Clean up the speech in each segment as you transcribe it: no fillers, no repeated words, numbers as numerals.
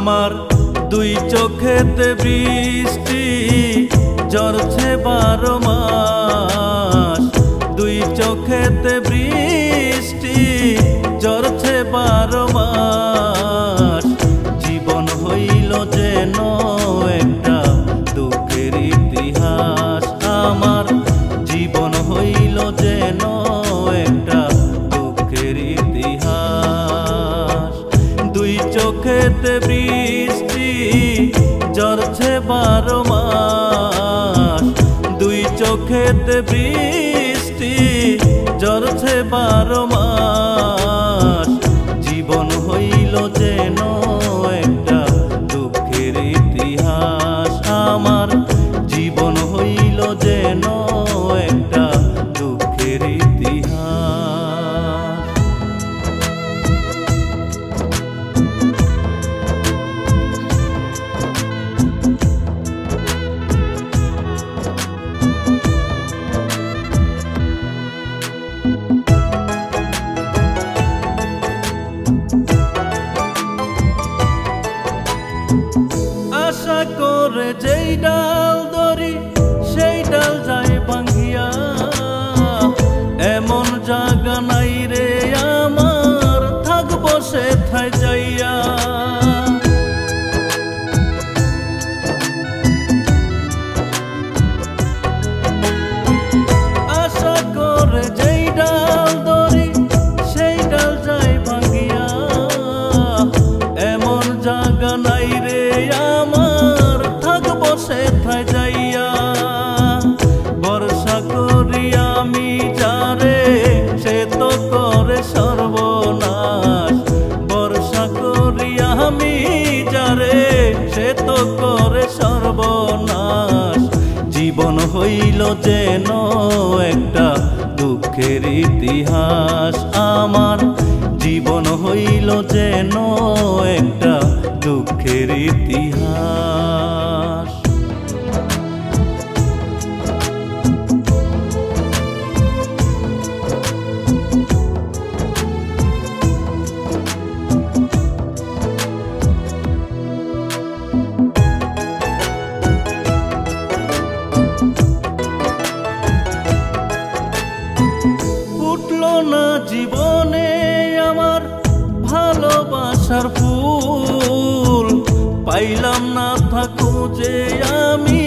আমার দুই চোখেতে বৃষ্টি ঝরছে 12 মাস, দুই চোখেতে বৃষ্টি ঝরছে 12 মাস। জীবন হইল যেন একটা দুঃখের ইতিহাস, আমার জীবন হইল যেন একটা দুঃখের ইতিহাস। দুই চোখেতে বৃষ্টি ঝরছে 12 মাস, দুই চোখেতে বৃষ্টি ঝরছে 12 মাস। জীবন হইল যেন একটা দুঃখের ইতিহাস, আমার জীবন হইল যেন একটা দুঃখের ইতিহাস। আশা করে যেই ডাল ধরি সেই ডাল যায় ভাঙ্গিয়া, এমন জায়গা নাই রে আমার থাকবো সেথায় যাইয়া। আশা করে যেই ডাল ধরি সেই ডাল যায় ভাঙ্গিয়া, এমন জায়গা নাই রে আমার থাকবো সেথায় যাইয়া। ভরসা করি আমি যারে সে তো করে সর্বনাশ, ভরসা করি আমি যারে সে তো করে সর্বনাশ। জীবন হইল যেন একটা দুঃখের ইতিহাস, আমার জীবন হইল যেন একটা দুঃখের ইতিহাস। ফুটলো না জীবনে আমার ভালোবাসার ফুল, পাইলাম না থাকো যে আমি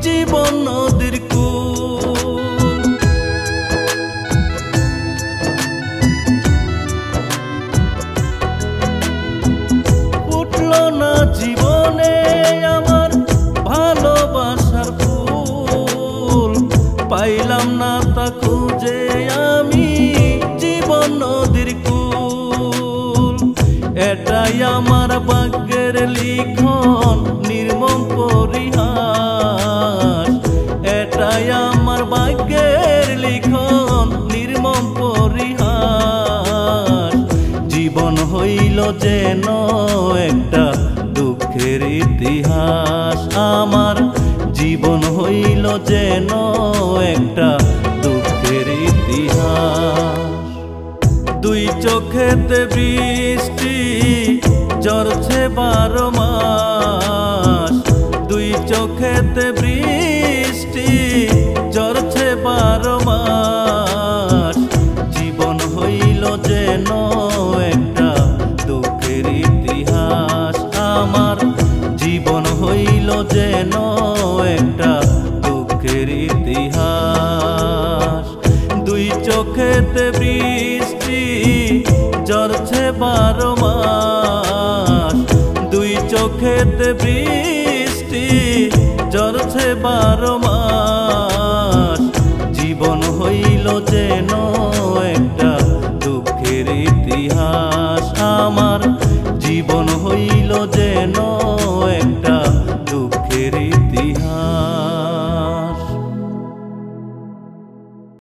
জীবন নদীর কূল। ফুটলো না জীবনে আমার ভালোবাসার ফুল, পাইলাম না থাকো যে আমি জীবন নদীর কূল। এটাই আমার ভাগ্যের লিখন নির্মম পরিহাস, এটাই আমার ভাগ্যের লিখন নির্মম পরিহাস। জীবন হইল যেন একটা দুঃখের ইতিহাস, আমার জীবন হইল যেন একটা দুঃখের ইতিহাস। দুই চোখেতে বৃষ্টি ঝরছে 12 মাস, দুই চোখেতে বৃষ্টি ঝরছে 12 মাস। জীবন হইল যেন একটা দুঃখের ইতিহাস, আমার জীবন হইল যেন একটা দুঃখের ইতিহাস। দুই চোখেতে বৃষ্টি ঝরছে 12 মাস, দুই চোখেতে বৃষ্টি ঝরছে 12 মাস। জীবন হইল যেন